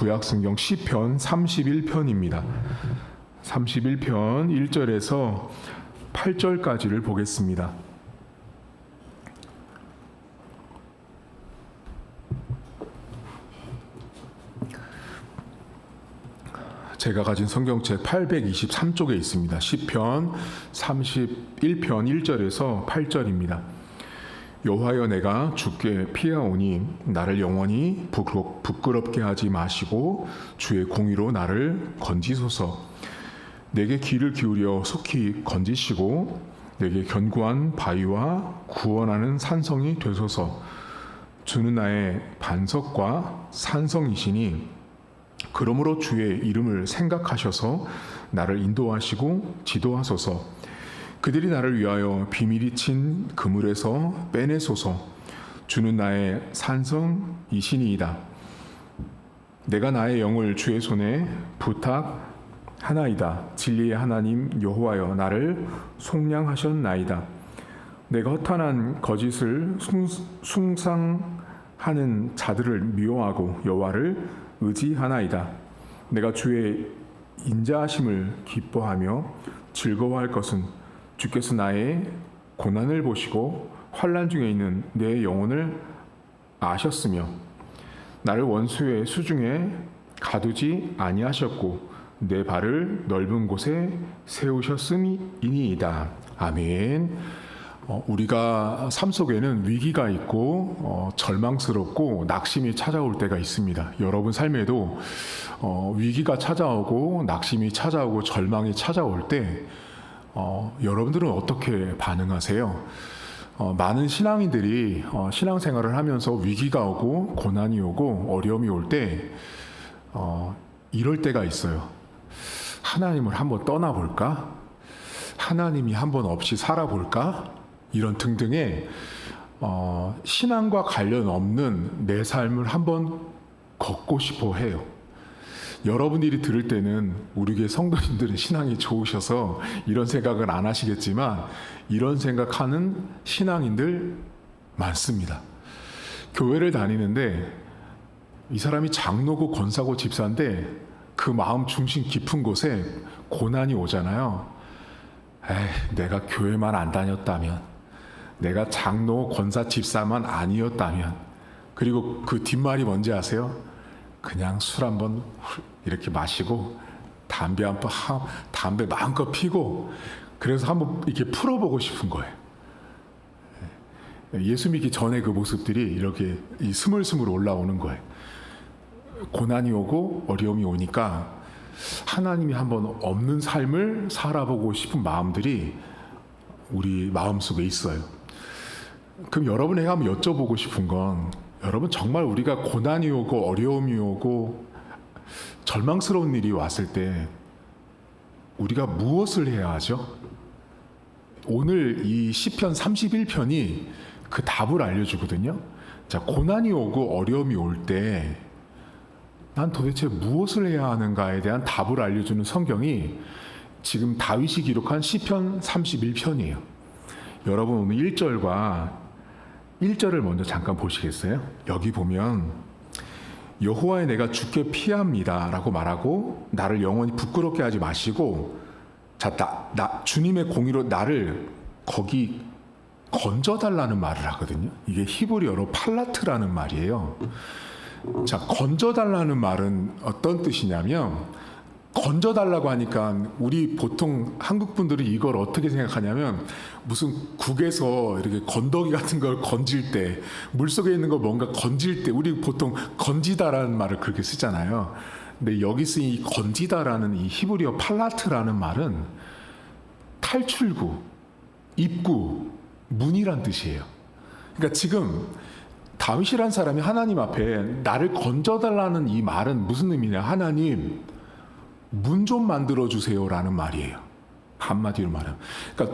구약성경 시편 31편입니다. 31편 1절에서 8절까지를 보겠습니다. 제가 가진 성경책 823쪽에 있습니다. 시편 31편 1절에서 8절입니다. 여호와여, 내가 주께 피하오니 나를 영원히 부끄럽게 하지 마시고 주의 공의로 나를 건지소서. 내게 귀를 기울여 속히 건지시고 내게 견고한 바위와 구원하는 산성이 되소서. 주는 나의 반석과 산성이시니 그러므로 주의 이름을 생각하셔서 나를 인도하시고 지도하소서. 그들이 나를 위하여 비밀이 친 그물에서 빼내소서. 주는 나의 산성이시니이다. 내가 나의 영을 주의 손에 부탁하나이다. 진리의 하나님 여호와여, 나를 속량하셨나이다. 내가 허탄한 거짓을 숭상하는 자들을 미워하고 여호와를 의지하나이다. 내가 주의 인자하심을 기뻐하며 즐거워할 것은 주께서 나의 고난을 보시고 환난 중에 있는 내 영혼을 아셨으며 나를 원수의 수중에 가두지 아니하셨고 내 발을 넓은 곳에 세우셨음이니이다. 아멘. 우리가 삶 속에는 위기가 있고 절망스럽고 낙심이 찾아올 때가 있습니다. 여러분 삶에도 위기가 찾아오고 낙심이 찾아오고 절망이 찾아올 때 여러분들은 어떻게 반응하세요? 많은 신앙인들이 신앙생활을 하면서 위기가 오고 고난이 오고 어려움이 올 때 이럴 때가 있어요. 하나님을 한번 떠나볼까? 하나님이 한번 없이 살아볼까? 이런 등등의 신앙과 관련 없는 내 삶을 한번 걷고 싶어 해요. 여러분들이 들을 때는 우리 교회 성도님들은 신앙이 좋으셔서 이런 생각을 안 하시겠지만 이런 생각하는 신앙인들 많습니다. 교회를 다니는데 이 사람이 장로고 권사고 집사인데 그 마음 중심 깊은 곳에 고난이 오잖아요. 내가 교회만 안 다녔다면, 내가 장로 권사 집사만 아니었다면, 그리고 그 뒷말이 뭔지 아세요? 그냥 술 한번 이렇게 마시고 담배 마음껏 피고 그래서 한번 이렇게 풀어보고 싶은 거예요. 예수 믿기 전에 그 모습들이 이렇게 스물스물 올라오는 거예요. 고난이 오고 어려움이 오니까 하나님이 한번 없는 삶을 살아보고 싶은 마음들이 우리 마음속에 있어요. 그럼 여러분에게 한번 여쭤보고 싶은 건, 여러분 정말 우리가 고난이 오고 어려움이 오고 절망스러운 일이 왔을 때 우리가 무엇을 해야 하죠? 오늘 이 시편 31편이 그 답을 알려주거든요. 자, 고난이 오고 어려움이 올 때 난 도대체 무엇을 해야 하는가에 대한 답을 알려주는 성경이 지금 다윗이 기록한 시편 31편이에요. 여러분 오늘 1절을 먼저 잠깐 보시겠어요? 여기 보면 여호와의 내가 주께 피합니다 라고 말하고 나를 영원히 부끄럽게 하지 마시고, 자, 주님의 공의로 나를 거기 건져달라는 말을 하거든요. 이게 히브리어로 팔라트라는 말이에요. 자, 건져달라는 말은 어떤 뜻이냐면, 건져달라고 하니까 우리 보통 한국 분들은 이걸 어떻게 생각하냐면 무슨 국에서 이렇게 건더기 같은 걸 건질 때, 물속에 있는 거 뭔가 건질 때 우리 보통 건지다라는 말을 그렇게 쓰잖아요. 근데 여기 쓰인 이 건지다라는 이 히브리어 팔라트라는 말은 탈출구, 입구, 문이란 뜻이에요. 그러니까 지금 다윗이란 사람이 하나님 앞에 나를 건져달라는 이 말은 무슨 의미냐? 하나님, 문 좀 만들어 주세요라는 말이에요. 한마디로 말하면, 그러니까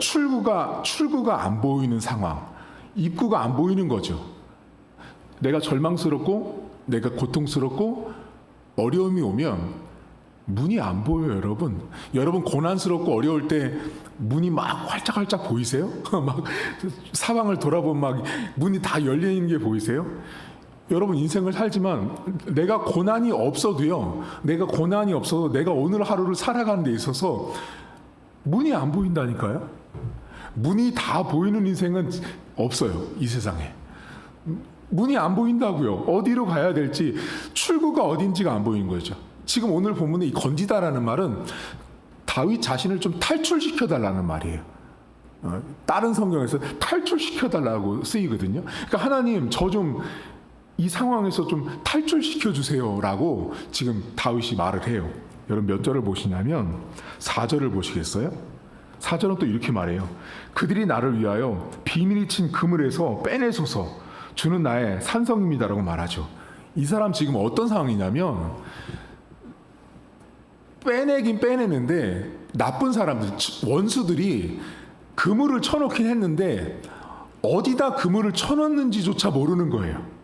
출구가 안 보이는 상황, 입구가 안 보이는 거죠. 내가 절망스럽고 내가 고통스럽고 어려움이 오면 문이 안 보여요, 여러분. 여러분 고난스럽고 어려울 때 문이 막 활짝활짝 보이세요? 막 사방을 돌아보면 막 문이 다 열려 있는 게 보이세요? 여러분 인생을 살지만 내가 고난이 없어도 내가 오늘 하루를 살아가는 데 있어서 문이 안 보인다니까요. 문이 다 보이는 인생은 없어요, 이 세상에. 문이 안 보인다고요. 어디로 가야 될지, 출구가 어딘지가 안 보이는 거죠. 지금 오늘 본문에 이 건지다라는 말은 다윗 자신을 좀 탈출시켜달라는 말이에요. 다른 성경에서 탈출시켜달라고 쓰이거든요. 그러니까 하나님, 저 좀 이 상황에서 좀 탈출시켜 주세요라고 지금 다윗이 말을 해요. 여러분 몇 절을 보시냐면 4절을 보시겠어요? 4절은 또 이렇게 말해요. 그들이 나를 위하여 비밀이 친 그물에서 빼내소서, 주는 나의 산성입니다라고 말하죠. 이 사람 지금 어떤 상황이냐면 빼내긴 빼내는데 나쁜 사람들, 원수들이 그물을 쳐놓긴 했는데 어디다 그물을 쳐놓는지조차 모르는 거예요.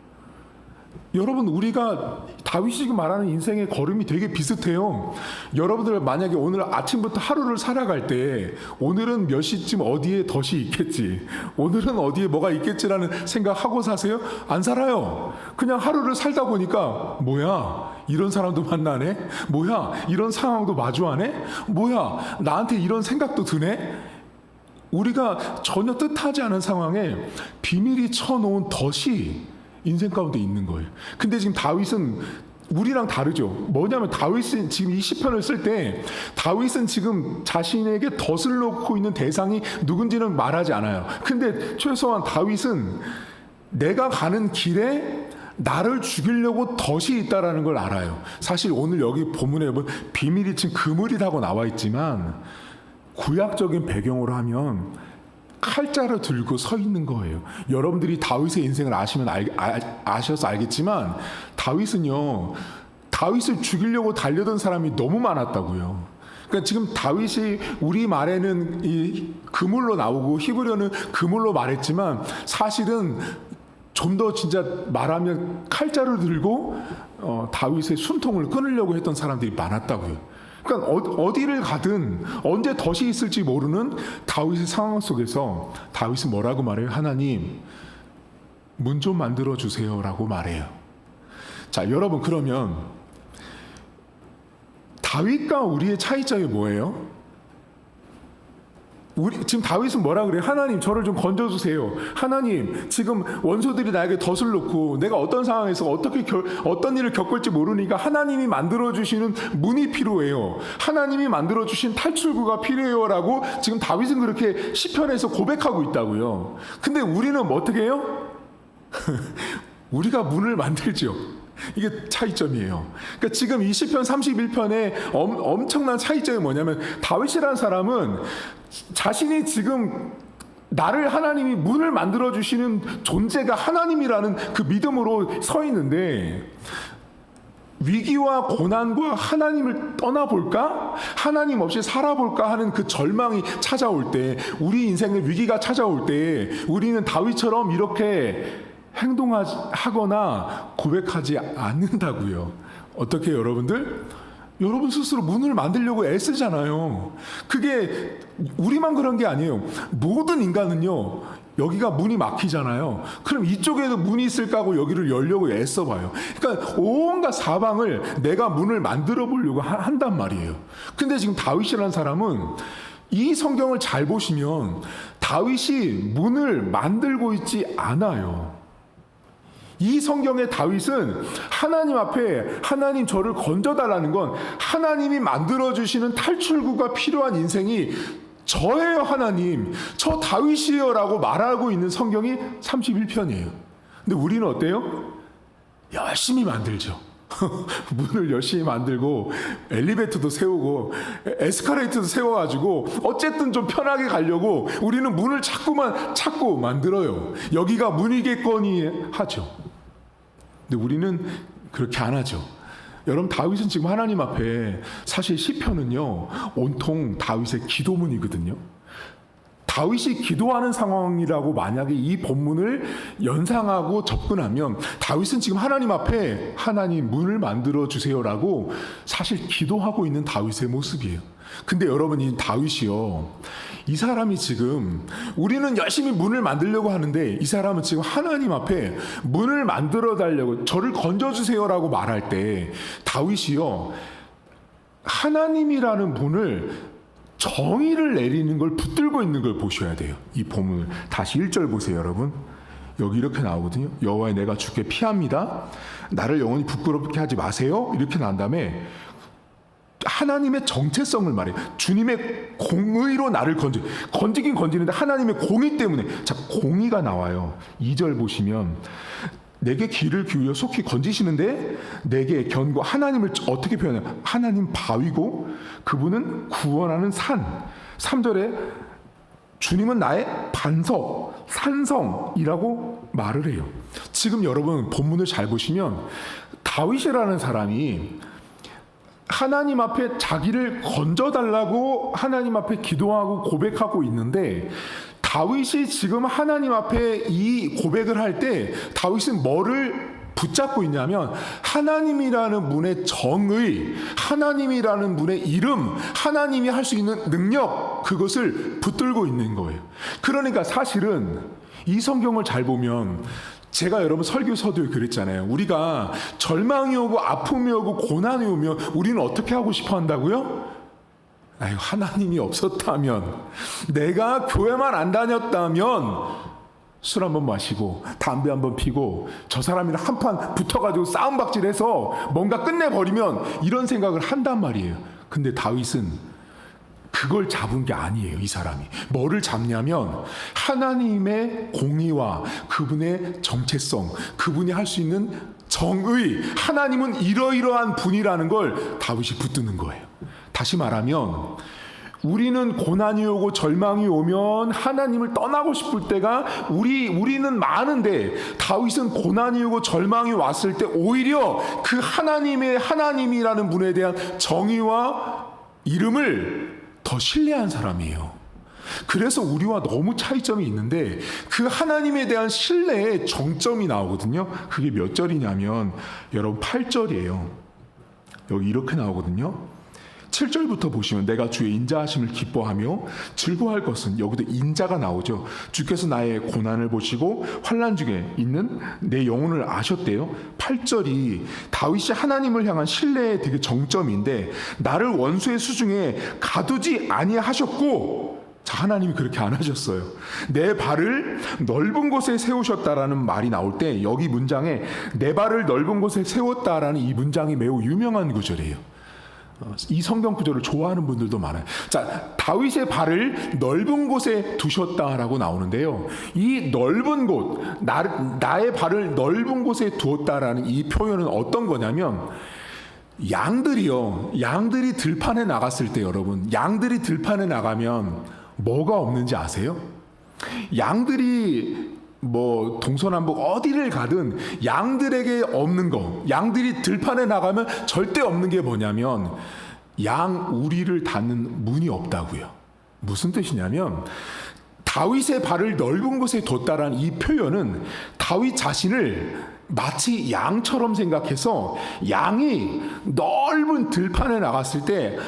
여러분, 우리가 다윗이 지금 말하는 인생의 걸음이 되게 비슷해요. 여러분들 만약에 오늘 아침부터 하루를 살아갈 때 오늘은 몇 시쯤 어디에 덫이 있겠지, 오늘은 어디에 뭐가 있겠지라는 생각하고 사세요? 안 살아요. 그냥 하루를 살다 보니까 뭐야, 이런 사람도 만나네? 뭐야, 이런 상황도 마주하네? 뭐야, 나한테 이런 생각도 드네? 우리가 전혀 뜻하지 않은 상황에 비밀이 쳐놓은 덫이 인생 가운데 있는 거예요. 근데 지금 다윗은 우리랑 다르죠. 뭐냐면 다윗은 지금 이 시편을 쓸 때 다윗은 지금 자신에게 덫을 놓고 있는 대상이 누군지는 말하지 않아요. 근데 최소한 다윗은 내가 가는 길에 나를 죽이려고 덫이 있다라는 걸 알아요. 사실 오늘 여기 본문에 보면 비밀이 친 그물이라고 나와 있지만 구약적인 배경으로 하면 칼자루 들고 서 있는 거예요. 여러분들이 다윗의 인생을 아시면 아셔서 알겠지만 다윗을 죽이려고 달려든 사람이 너무 많았다고요. 그러니까 지금 다윗이 우리 말에는 이 그물로 나오고 히브리어는 그물로 말했지만 사실은 좀 더 진짜 말하면 칼자루 들고 다윗의 숨통을 끊으려고 했던 사람들이 많았다고요. 그러니까 어디를 가든 언제 덫이 있을지 모르는 다윗의 상황 속에서 다윗은 뭐라고 말해요? 하나님, 문 좀 만들어 주세요라고 말해요. 자, 여러분, 그러면 다윗과 우리의 차이점이 뭐예요? 지금 다윗은 뭐라 그래요? 하나님, 저를 좀 건져주세요. 하나님, 지금 원수들이 나에게 덫을 놓고 내가 어떤 상황에서 어떤 일을 겪을지 모르니까 하나님이 만들어주시는 문이 필요해요. 하나님이 만들어주신 탈출구가 필요해요라고 지금 다윗은 그렇게 시편에서 고백하고 있다고요. 근데 우리는 어떻게 해요? 우리가 문을 만들죠. 이게 차이점이에요. 그러니까 지금 이 시편 31편의 엄청난 차이점이 뭐냐면 다윗이라는 사람은 자신이 지금 나를 하나님이 문을 만들어주시는 존재가 하나님이라는 그 믿음으로 서 있는데 위기와 고난과 하나님을 떠나볼까? 하나님 없이 살아볼까 하는 그 절망이 찾아올 때, 우리 인생의 위기가 찾아올 때 우리는 다윗처럼 이렇게 행동하거나 고백하지 않는다고요. 어떻게 여러분들? 여러분 스스로 문을 만들려고 애쓰잖아요. 그게 우리만 그런 게 아니에요. 모든 인간은요, 여기가 문이 막히잖아요. 그럼 이쪽에도 문이 있을까 하고 여기를 열려고 애써봐요. 그러니까 온갖 사방을 내가 문을 만들어 보려고 한단 말이에요. 근데 지금 다윗이라는 사람은 이 성경을 잘 보시면 다윗이 문을 만들고 있지 않아요. 이 성경의 다윗은 하나님 앞에 하나님 저를 건져달라는 건 하나님이 만들어주시는 탈출구가 필요한 인생이 저예요. 하나님, 저 다윗이에요 라고 말하고 있는 성경이 31편이에요. 근데 우리는 어때요? 열심히 만들죠. 문을 열심히 만들고 엘리베이터도 세우고 에스컬레이터도 세워가지고 어쨌든 좀 편하게 가려고 우리는 문을 찾고 만들어요. 여기가 문이겠거니 하죠. 근데 우리는 그렇게 안 하죠. 여러분, 다윗은 지금 하나님 앞에, 사실 시편은요 온통 다윗의 기도문이거든요. 다윗이 기도하는 상황이라고 만약에 이 본문을 연상하고 접근하면 다윗은 지금 하나님 앞에 하나님 문을 만들어 주세요라고 사실 기도하고 있는 다윗의 모습이에요. 근데 여러분, 이 다윗이요, 이 사람이 지금 우리는 열심히 문을 만들려고 하는데 이 사람은 지금 하나님 앞에 문을 만들어 달라고 저를 건져주세요라고 말할 때 다윗이요, 하나님이라는 분을 정의를 내리는 걸 붙들고 있는 걸 보셔야 돼요. 이 본문을 다시 1절 보세요, 여러분. 여기 이렇게 나오거든요. 여호와의 내가 주께 피합니다. 나를 영원히 부끄럽게 하지 마세요. 이렇게 난 다음에 하나님의 정체성을 말해요. 주님의 공의로 나를 건지긴 건지는데 하나님의 공의 때문에. 자, 공의가 나와요. 2절 보시면 내게 귀를 기울여 속히 건지시는데 내게 견고. 하나님을 어떻게 표현해요? 하나님 바위고 그분은 구원하는 산. 3절에 주님은 나의 반석, 산성이라고 말을 해요. 지금 여러분 본문을 잘 보시면 다윗이라는 사람이 하나님 앞에 자기를 건져달라고 하나님 앞에 기도하고 고백하고 있는데, 다윗이 지금 하나님 앞에 이 고백을 할 때 다윗은 뭐를 붙잡고 있냐면 하나님이라는 분의 정의, 하나님이라는 분의 이름, 하나님이 할 수 있는 능력, 그것을 붙들고 있는 거예요. 그러니까 사실은 이 성경을 잘 보면, 제가 여러분 설교 서두에 그랬잖아요. 우리가 절망이 오고 아픔이 오고 고난이 오면 우리는 어떻게 하고 싶어 한다고요? 아유, 하나님이 없었다면, 내가 교회만 안 다녔다면 술 한번 마시고 담배 한번 피고 저 사람이랑 한판 붙어가지고 싸움박질해서 뭔가 끝내버리면 이런 생각을 한단 말이에요. 근데 다윗은 그걸 잡은 게 아니에요. 이 사람이 뭐를 잡냐면 하나님의 공의와 그분의 정체성, 그분이 할 수 있는 정의, 하나님은 이러이러한 분이라는 걸 다윗이 붙드는 거예요. 다시 말하면 우리는 고난이 오고 절망이 오면 하나님을 떠나고 싶을 때가 우리는 많은데, 다윗은 고난이 오고 절망이 왔을 때 오히려 그 하나님이라는 분에 대한 정의와 이름을 더 신뢰한 사람이에요. 그래서 우리와 너무 차이점이 있는데 그 하나님에 대한 신뢰의 정점이 나오거든요. 그게 몇 절이냐면 여러분 8절이에요. 여기 이렇게 나오거든요. 7절부터 보시면 내가 주의 인자하심을 기뻐하며 즐거워할 것은, 여기도 인자가 나오죠. 주께서 나의 고난을 보시고 환난 중에 있는 내 영혼을 아셨대요. 8절이 다윗이 하나님을 향한 신뢰의 되게 정점인데, 나를 원수의 수중에 가두지 아니하셨고, 자, 하나님이 그렇게 안 하셨어요. 내 발을 넓은 곳에 세우셨다라는 말이 나올 때 여기 문장에 내 발을 넓은 곳에 세웠다라는 이 문장이 매우 유명한 구절이에요. 이 성경 구절을 좋아하는 분들도 많아요. 자, 다윗의 발을 넓은 곳에 두셨다라고 나오는데요. 이 넓은 곳, 나의 발을 넓은 곳에 두었다라는 이 표현은 어떤 거냐면, 양들이 들판에 나갔을 때, 여러분, 양들이 들판에 나가면 뭐가 없는지 아세요? 양들이 동서남북 어디를 가든 양들에게 없는 거, 양들이 들판에 나가면 절대 없는 게 뭐냐면 양 우리를 닫는 문이 없다고요. 무슨 뜻이냐면, 다윗의 발을 넓은 곳에 뒀다라는 이 표현은 다윗 자신을 마치 양처럼 생각해서 양이 넓은 들판에 나갔을 때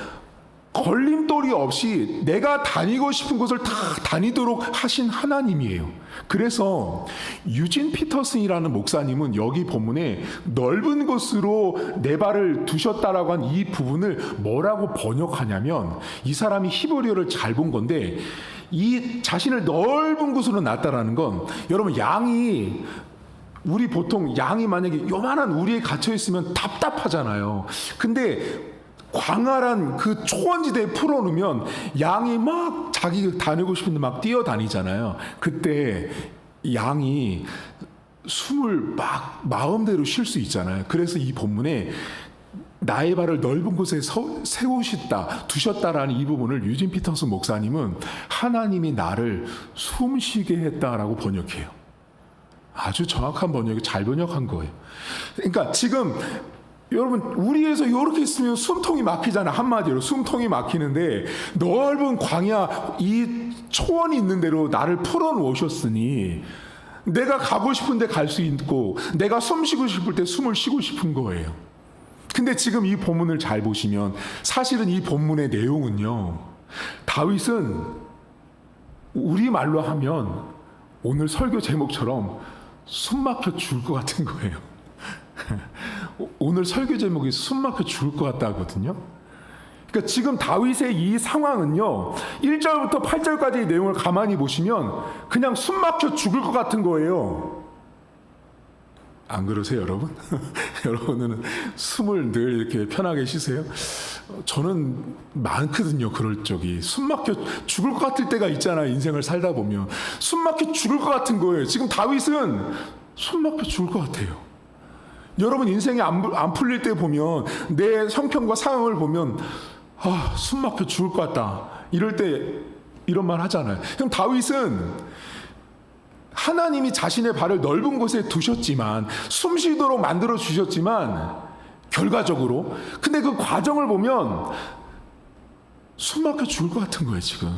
걸림돌이 없이 내가 다니고 싶은 곳을 다 다니도록 하신 하나님이에요. 그래서 유진 피터슨이라는 목사님은 여기 본문에 넓은 곳으로 내 발을 두셨다라고 한 이 부분을 뭐라고 번역하냐면, 이 사람이 히브리어를 잘 본 건데, 이 자신을 넓은 곳으로 놨다라는 건, 여러분, 우리 보통 양이 만약에 요만한 우리에 갇혀 있으면 답답하잖아요. 근데 광활한 그 초원지대에 풀어놓으면 양이 막 자기 다니고 싶은데 막 뛰어다니잖아요. 그때 양이 숨을 막 마음대로 쉴 수 있잖아요. 그래서 이 본문에 나의 발을 넓은 곳에 두셨다라는 이 부분을 유진 피터슨 목사님은 하나님이 나를 숨쉬게 했다라고 번역해요. 아주 정확한 번역이 잘 번역한 거예요. 그러니까 지금 여러분, 우리에서 이렇게 있으면 숨통이 막히잖아. 한마디로 숨통이 막히는데, 넓은 광야, 이 초원이 있는 대로 나를 풀어놓으셨으니 내가 가고 싶은데 갈 수 있고 내가 숨 쉬고 싶을 때 숨을 쉬고 싶은 거예요. 근데 지금 이 본문을 잘 보시면 사실은 이 본문의 내용은요, 다윗은 우리말로 하면 오늘 설교 제목처럼 숨 막혀 죽을 것 같은 거예요. 오늘 설교 제목이 숨 막혀 죽을 것 같다거든요. 그러니까 지금 다윗의 이 상황은요, 1절부터 8절까지의 내용을 가만히 보시면 그냥 숨 막혀 죽을 것 같은 거예요. 안 그러세요, 여러분? 여러분은 숨을 늘 이렇게 편하게 쉬세요? 저는 많거든요, 그럴 적이. 숨 막혀 죽을 것 같을 때가 있잖아요, 인생을 살다 보면. 숨 막혀 죽을 것 같은 거예요. 지금 다윗은 숨 막혀 죽을 것 같아요. 여러분 인생이 안 풀릴 때 보면, 내 형편과 상황을 보면 숨 막혀 죽을 것 같다, 이럴 때 이런 말 하잖아요. 그럼 다윗은 하나님이 자신의 발을 넓은 곳에 두셨지만, 숨 쉬도록 만들어 주셨지만, 결과적으로 근데 그 과정을 보면 숨 막혀 죽을 것 같은 거예요. 지금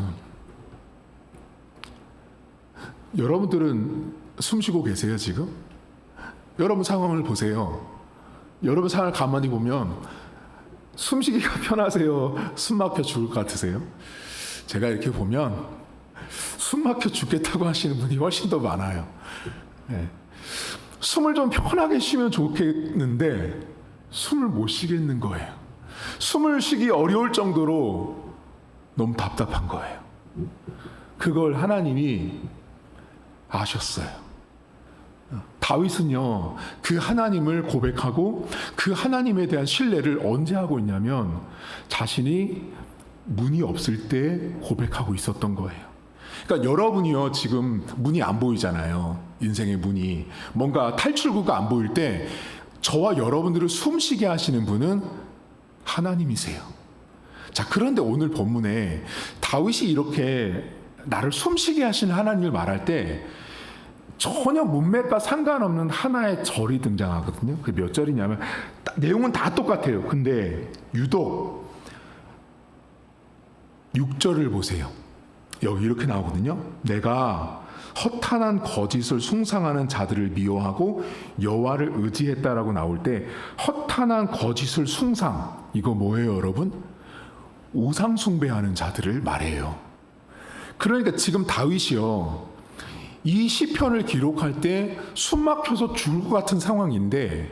여러분들은 숨 쉬고 계세요? 지금 여러분 상황을 보세요. 여러분 상황을 가만히 보면 숨 쉬기가 편하세요? 숨 막혀 죽을 것 같으세요? 제가 이렇게 보면 숨 막혀 죽겠다고 하시는 분이 훨씬 더 많아요. 네. 숨을 좀 편하게 쉬면 좋겠는데 숨을 못 쉬겠는 거예요. 숨을 쉬기 어려울 정도로 너무 답답한 거예요. 그걸 하나님이 아셨어요. 다윗은요, 그 하나님을 고백하고 그 하나님에 대한 신뢰를 언제 하고 있냐면 자신이 문이 없을 때 고백하고 있었던 거예요. 그러니까 여러분이요, 지금 문이 안 보이잖아요. 인생의 문이, 뭔가 탈출구가 안 보일 때 저와 여러분들을 숨쉬게 하시는 분은 하나님이세요. 자, 그런데 오늘 본문에 다윗이 이렇게 나를 숨쉬게 하시는 하나님을 말할 때 전혀 문맥과 상관없는 하나의 절이 등장하거든요. 그게 몇 절이냐면 내용은 다 똑같아요. 근데 유독 6절을 보세요. 여기 이렇게 나오거든요. 내가 허탄한 거짓을 숭상하는 자들을 미워하고 여호와를 의지했다라고 나올 때, 허탄한 거짓을 숭상, 이거 뭐예요, 여러분? 우상 숭배하는 자들을 말해요. 그러니까 지금 다윗이요, 이 시편을 기록할 때 숨 막혀서 죽을 것 같은 상황인데,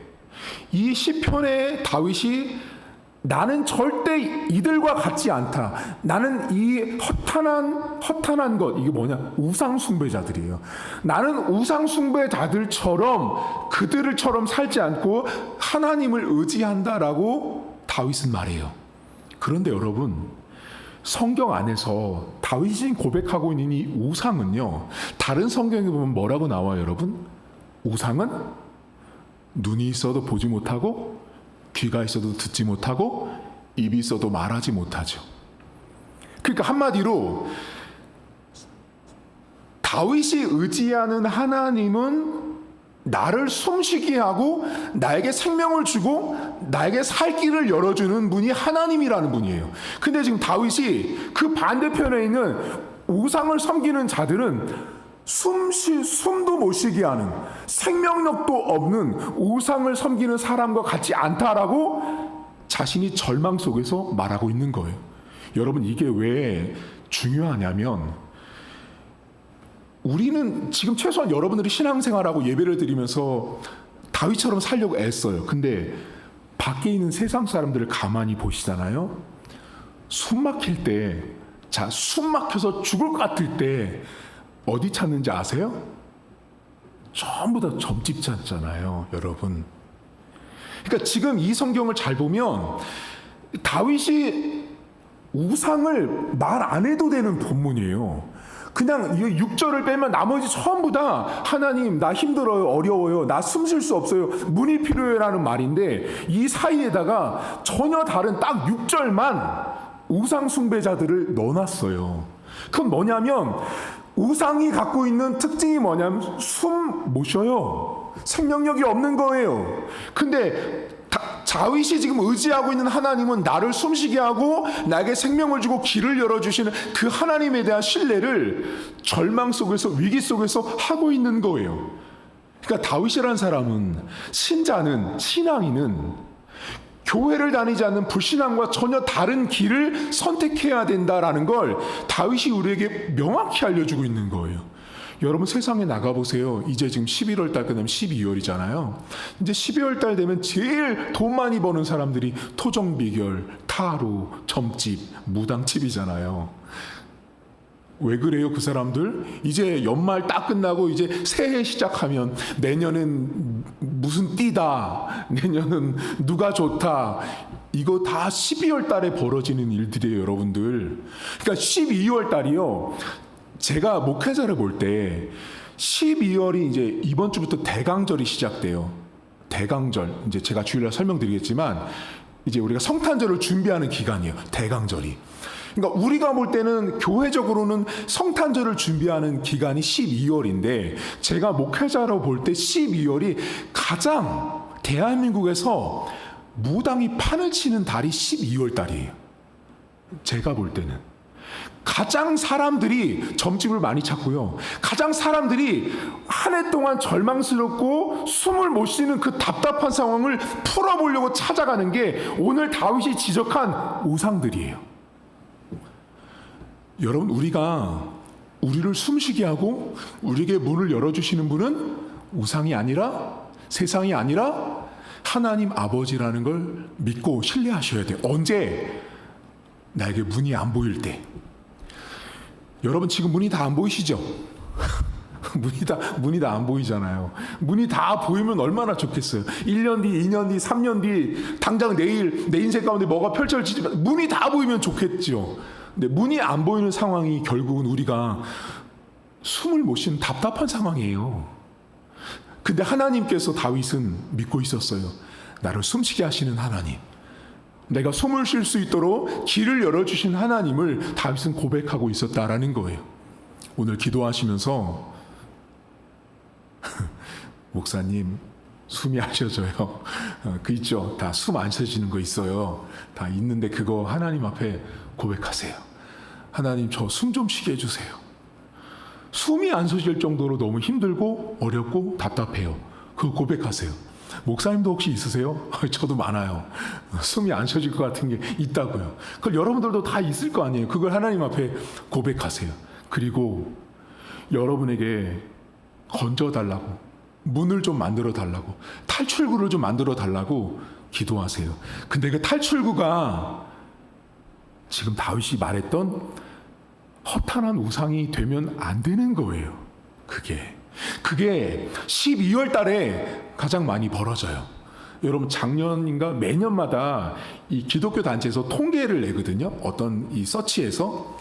이 시편에 다윗이 나는 절대 이들과 같지 않다. 나는 이 허탄한 것, 이게 뭐냐? 우상 숭배자들이에요. 나는 우상 숭배자들처럼, 그들처럼 살지 않고 하나님을 의지한다라고 다윗은 말해요. 그런데 여러분, 성경 안에서 다윗이 고백하고 있는 이 우상은요, 다른 성경에 보면 뭐라고 나와요, 여러분? 우상은 눈이 있어도 보지 못하고, 귀가 있어도 듣지 못하고, 입이 있어도 말하지 못하죠. 그러니까 한마디로 다윗이 의지하는 하나님은 나를 숨쉬게 하고 나에게 생명을 주고 나에게 살 길을 열어주는 분이 하나님이라는 분이에요. 근데 지금 다윗이 그 반대편에 있는 우상을 섬기는 자들은 숨도 못 쉬게 하는, 생명력도 없는 우상을 섬기는 사람과 같지 않다라고 자신이 절망 속에서 말하고 있는 거예요. 여러분, 이게 왜 중요하냐면, 우리는 지금 최소한 여러분들이 신앙생활하고 예배를 드리면서 다윗처럼 살려고 애써요. 근데 밖에 있는 세상 사람들을 가만히 보시잖아요. 숨 막힐 때, 자, 숨 막혀서 죽을 것 같을 때 어디 찾는지 아세요? 전부 다 점집 찾잖아요, 여러분. 그러니까 지금 이 성경을 잘 보면 다윗이 우상을 말 안 해도 되는 본문이에요. 그냥 이 6절을 빼면 나머지 전부 다 하나님, 나 힘들어요, 어려워요, 나 숨 쉴 수 없어요, 문이 필요해라는 말인데, 이 사이에다가 전혀 다른 딱 6절만 우상 숭배자들을 넣어놨어요. 그건 뭐냐면, 우상이 갖고 있는 특징이 뭐냐면 숨 못 쉬어요. 생명력이 없는 거예요. 근데 다윗이 지금 의지하고 있는 하나님은 나를 숨쉬게 하고 나에게 생명을 주고 길을 열어주시는 그 하나님에 대한 신뢰를 절망 속에서, 위기 속에서 하고 있는 거예요. 그러니까 다윗이라는 사람은, 신자는, 신앙인은 교회를 다니지 않는 불신앙과 전혀 다른 길을 선택해야 된다라는 걸 다윗이 우리에게 명확히 알려주고 있는 거예요. 여러분, 세상에 나가보세요. 이제 지금 11월 달 끝나면 12월이잖아요. 이제 12월 달 되면 제일 돈 많이 버는 사람들이 토종비결, 타로, 점집, 무당집이잖아요. 왜 그래요? 그 사람들 이제 연말 딱 끝나고 이제 새해 시작하면 내년은 무슨 띠다, 내년은 누가 좋다, 이거 다 12월 달에 벌어지는 일들이에요, 여러분들. 그러니까 12월 달이요, 제가 목회자를 볼 때 12월이 이제 이번 주부터 대강절이 시작돼요. 대강절, 이제 제가 주일날 설명드리겠지만 이제 우리가 성탄절을 준비하는 기간이에요, 대강절이. 그러니까 우리가 볼 때는 교회적으로는 성탄절을 준비하는 기간이 12월인데 제가 목회자로 볼 때 12월이 가장 대한민국에서 무당이 판을 치는 달이 12월 달이에요. 제가 볼 때는 가장 사람들이 점집을 많이 찾고요, 가장 사람들이 한 해 동안 절망스럽고 숨을 못 쉬는 그 답답한 상황을 풀어보려고 찾아가는 게 오늘 다윗이 지적한 우상들이에요. 여러분, 우리를 숨쉬게 하고 우리에게 문을 열어주시는 분은 우상이 아니라, 세상이 아니라 하나님 아버지라는 걸 믿고 신뢰하셔야 돼요. 언제? 나에게 문이 안 보일 때. 여러분, 지금 문이 다 안 보이시죠? 문이 다 안 보이잖아요. 문이 다 보이면 얼마나 좋겠어요. 1년 뒤, 2년 뒤, 3년 뒤, 당장 내일 내 인생 가운데 뭐가 펼쳐질지 문이 다 보이면 좋겠죠. 근데 문이 안 보이는 상황이 결국은 우리가 숨을 못 쉬는 답답한 상황이에요. 근데 하나님께서 다윗은 믿고 있었어요. 나를 숨쉬게 하시는 하나님, 내가 숨을 쉴 수 있도록 길을 열어주신 하나님을 다윗은 고백하고 있었다라는 거예요. 오늘 기도하시면서 목사님, 숨이 안 쉬어져요. 그 있죠. 다 숨 안 쉬어지는 거 있어요. 다 있는데 그거 하나님 앞에 고백하세요. 하나님, 저 숨 좀 쉬게 해주세요. 숨이 안 쉬어질 정도로 너무 힘들고 어렵고 답답해요. 그거 고백하세요. 목사님도 혹시 있으세요? 저도 많아요. 숨이 안 쉬어질 것 같은 게 있다고요. 그걸 여러분들도 다 있을 거 아니에요. 그걸 하나님 앞에 고백하세요. 그리고 여러분에게 건져달라고, 문을 좀 만들어 달라고, 탈출구를 좀 만들어 달라고 기도하세요. 근데 그 탈출구가 지금 다윗이 말했던 허탄한 우상이 되면 안 되는 거예요. 그게 12월 달에 가장 많이 벌어져요. 여러분, 작년인가 매년마다 이 기독교 단체에서 통계를 내거든요. 어떤 이 서치에서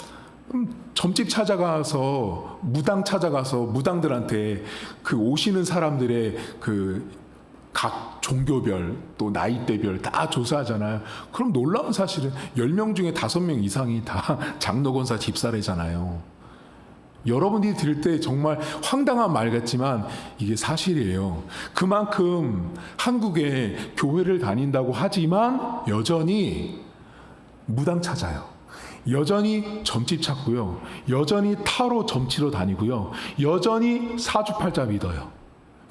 점집 찾아가서, 무당 찾아가서 무당들한테 그 오시는 사람들의 그 각 종교별 또 나이대별 다 조사하잖아요. 그럼 놀라운 사실은 10명 중에 5명 이상이 다 장로권사 집사래잖아요. 여러분들이 들을 때 정말 황당한 말 같지만 이게 사실이에요. 그만큼 한국에 교회를 다닌다고 하지만 여전히 무당 찾아요. 여전히 점집 찾고요. 여전히 타로 점치러 다니고요. 여전히 사주팔자 믿어요.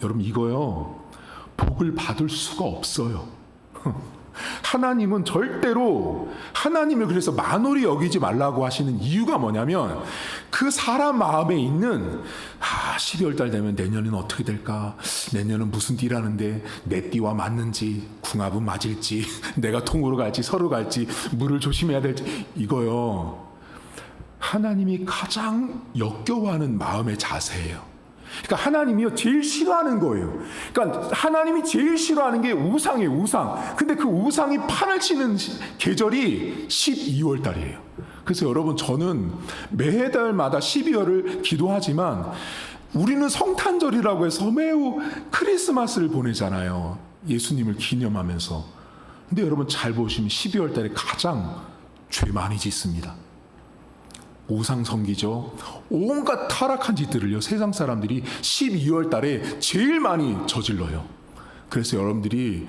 여러분, 이거요, 복을 받을 수가 없어요. 하나님은 절대로, 하나님을 그래서 만홀히 여기지 말라고 하시는 이유가 뭐냐면 그 사람 마음에 있는 12월 달 되면 내년은 어떻게 될까, 내년은 무슨 띠라는데 내 띠와 맞는지, 궁합은 맞을지, 내가 통으로 갈지 서로 갈지, 물을 조심해야 될지, 이거요, 하나님이 가장 역겨워하는 마음의 자세예요. 그러니까 하나님이요, 제일 싫어하는 거예요. 그러니까 하나님이 제일 싫어하는 게 우상이에요, 우상. 근데 그 우상이 판을 치는 계절이 12월 달이에요. 그래서 여러분, 저는 매달마다 12월을 기도하지만 우리는 성탄절이라고 해서 매우 크리스마스를 보내잖아요. 예수님을 기념하면서. 근데 여러분, 잘 보시면 12월 달에 가장 죄 많이 짓습니다. 우상 섬기죠. 온갖 타락한 짓들을요, 세상 사람들이 12월 달에 제일 많이 저질러요. 그래서 여러분들이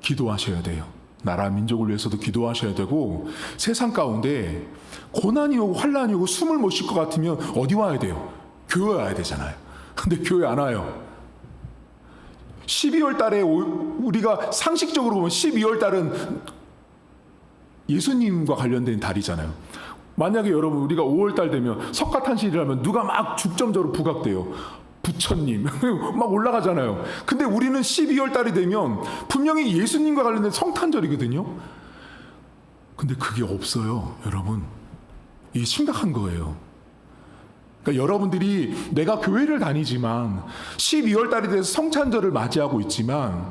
기도하셔야 돼요. 나라 민족을 위해서도 기도하셔야 되고, 세상 가운데 고난이 오고 환난이 오고 숨을 못 쉴 것 같으면 어디 와야 돼요? 교회 와야 되잖아요. 근데 교회 안 와요. 12월 달에 우리가 상식적으로 보면 12월 달은 예수님과 관련된 달이잖아요. 만약에 여러분 우리가 5월 달 되면 석가탄신일하면 누가 막 중점적으로 부각돼요. 부처님 막 올라가잖아요. 근데 우리는 12월 달이 되면 분명히 예수님과 관련된 성탄절이거든요. 근데 그게 없어요, 여러분. 이게 심각한 거예요. 그러니까 여러분들이 내가 교회를 다니지만 12월 달이 돼서 성탄절을 맞이하고 있지만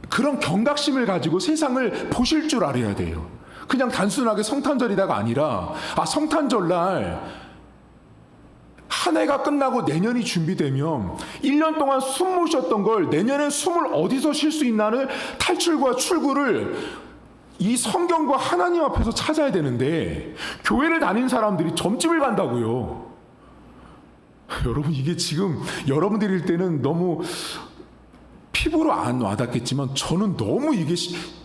그런 경각심을 가지고 세상을 보실 줄 알아야 돼요. 그냥 단순하게 성탄절이다가 아니라 성탄절날 한 해가 끝나고 내년이 준비되면 1년 동안 숨 못 쉬었던 걸 내년에 숨을 어디서 쉴 수 있나는 탈출과 출구를 이 성경과 하나님 앞에서 찾아야 되는데 교회를 다니는 사람들이 점집을 간다고요. 여러분, 이게 지금 여러분들일 때는 너무 피부로 안 와닿겠지만 저는 너무 이게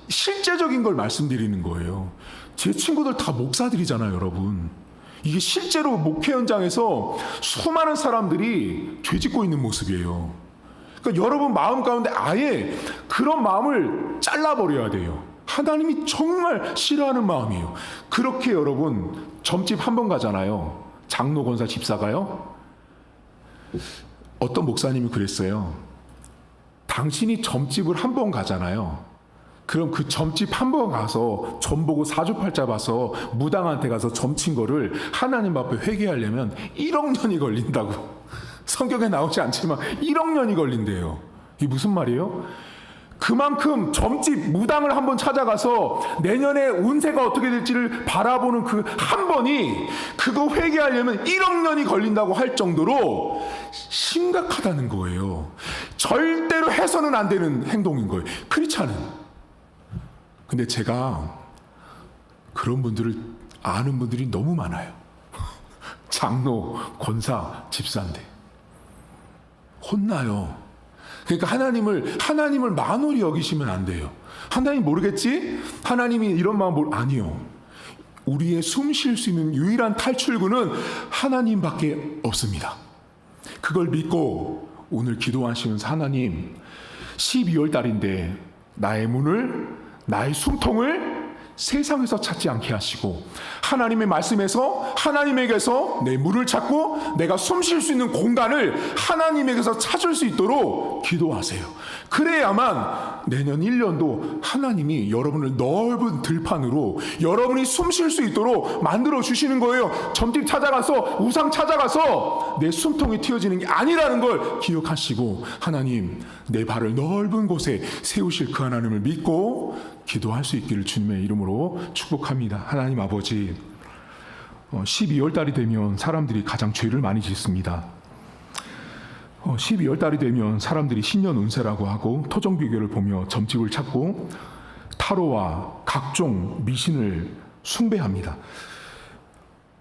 실제적인 걸 말씀드리는 거예요. 제 친구들 다 목사들이잖아요, 여러분. 이게 실제로 목회 현장에서 수많은 사람들이 죄짓고 있는 모습이에요. 그러니까 여러분 마음 가운데 아예 그런 마음을 잘라버려야 돼요. 하나님이 정말 싫어하는 마음이에요. 그렇게 여러분 점집 한 번 가잖아요. 장로, 권사, 집사가요. 어떤 목사님이 그랬어요. 당신이 점집을 한 번 가잖아요. 그럼 그 점집 한 번 가서 점 보고 사주팔자 봐서 무당한테 가서 점친 거를 하나님 앞에 회개하려면 1억 년이 걸린다고. 성경에 나오지 않지만 1억 년이 걸린대요. 이게 무슨 말이에요? 그만큼 점집 무당을 한번 찾아가서 내년에 운세가 어떻게 될지를 바라보는 그 한 번이 그거 회개하려면 1억 년이 걸린다고 할 정도로 심각하다는 거예요. 절대로 해서는 안 되는 행동인 거예요. 크리스찬은. 근데 제가 그런 분들을 아는 분들이 너무 많아요. 장로, 권사, 집사인데 혼나요. 그러니까 하나님을 만홀히 여기시면 안 돼요. 하나님 모르겠지? 하나님이 이런 마음 아니요. 우리의 숨 쉴 수 있는 유일한 탈출구는 하나님밖에 없습니다. 그걸 믿고 오늘 기도하시면서 하나님 12월 달인데 나의 문을, 나의 숨통을 세상에서 찾지 않게 하시고 하나님의 말씀에서 하나님에게서 내 문을 찾고 내가 숨 쉴 수 있는 공간을 하나님에게서 찾을 수 있도록 기도하세요. 그래야만 내년 1년도 하나님이 여러분을 넓은 들판으로 여러분이 숨 쉴 수 있도록 만들어 주시는 거예요. 점집 찾아가서 우상 찾아가서 내 숨통이 틔어지는 게 아니라는 걸 기억하시고 하나님 내 발을 넓은 곳에 세우실 그 하나님을 믿고 기도할 수 있기를 주님의 이름으로 축복합니다. 하나님 아버지, 12월 달이 되면 사람들이 가장 죄를 많이 짓습니다. 12월 달이 되면 사람들이 신년 운세라고 하고 토종비교를 보며 점집을 찾고 타로와 각종 미신을 숭배합니다.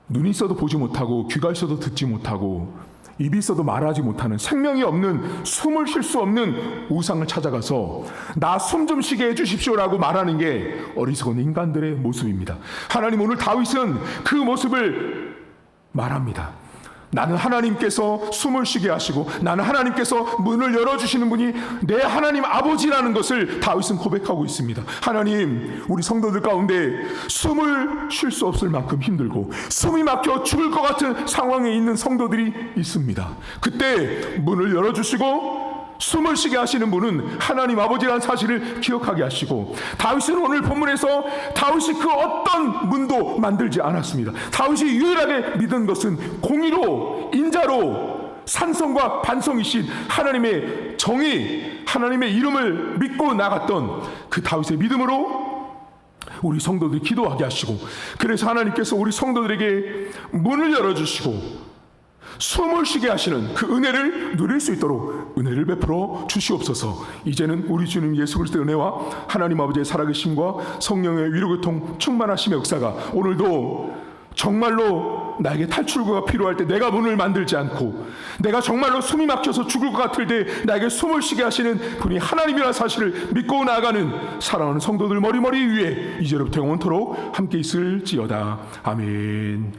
눈이 있어도 보지 못하고 귀가 있어도 듣지 못하고 입이 있어도 말하지 못하는 생명이 없는 숨을 쉴 수 없는 우상을 찾아가서 나 숨 좀 쉬게 해주십시오라고 말하는 게 어리석은 인간들의 모습입니다. 하나님, 오늘 다윗은 그 모습을 말합니다. 나는 하나님께서 숨을 쉬게 하시고 나는 하나님께서 문을 열어주시는 분이 내 하나님 아버지라는 것을 다윗은 고백하고 있습니다. 하나님, 우리 성도들 가운데 숨을 쉴 수 없을 만큼 힘들고 숨이 막혀 죽을 것 같은 상황에 있는 성도들이 있습니다. 그때 문을 열어주시고 숨을 쉬게 하시는 분은 하나님 아버지라는 사실을 기억하게 하시고 다윗은 오늘 본문에서 다윗이 그 어떤 문도 만들지 않았습니다. 다윗이 유일하게 믿은 것은 공의로 인자로 산성과 반성이신 하나님의 정의, 하나님의 이름을 믿고 나갔던 그 다윗의 믿음으로 우리 성도들이 기도하게 하시고 그래서 하나님께서 우리 성도들에게 문을 열어주시고 숨을 쉬게 하시는 그 은혜를 누릴 수 있도록 은혜를 베풀어 주시옵소서. 이제는 우리 주님 예수 그리스도의 은혜와 하나님 아버지의 살아계심과 성령의 위로교통 충만하심의 역사가 오늘도 정말로 나에게 탈출구가 필요할 때 내가 문을 만들지 않고, 내가 정말로 숨이 막혀서 죽을 것 같을 때 나에게 숨을 쉬게 하시는 분이 하나님이라는 사실을 믿고 나아가는 사랑하는 성도들 머리머리 위에 이제로부터 영원토록 함께 있을지어다. 아멘.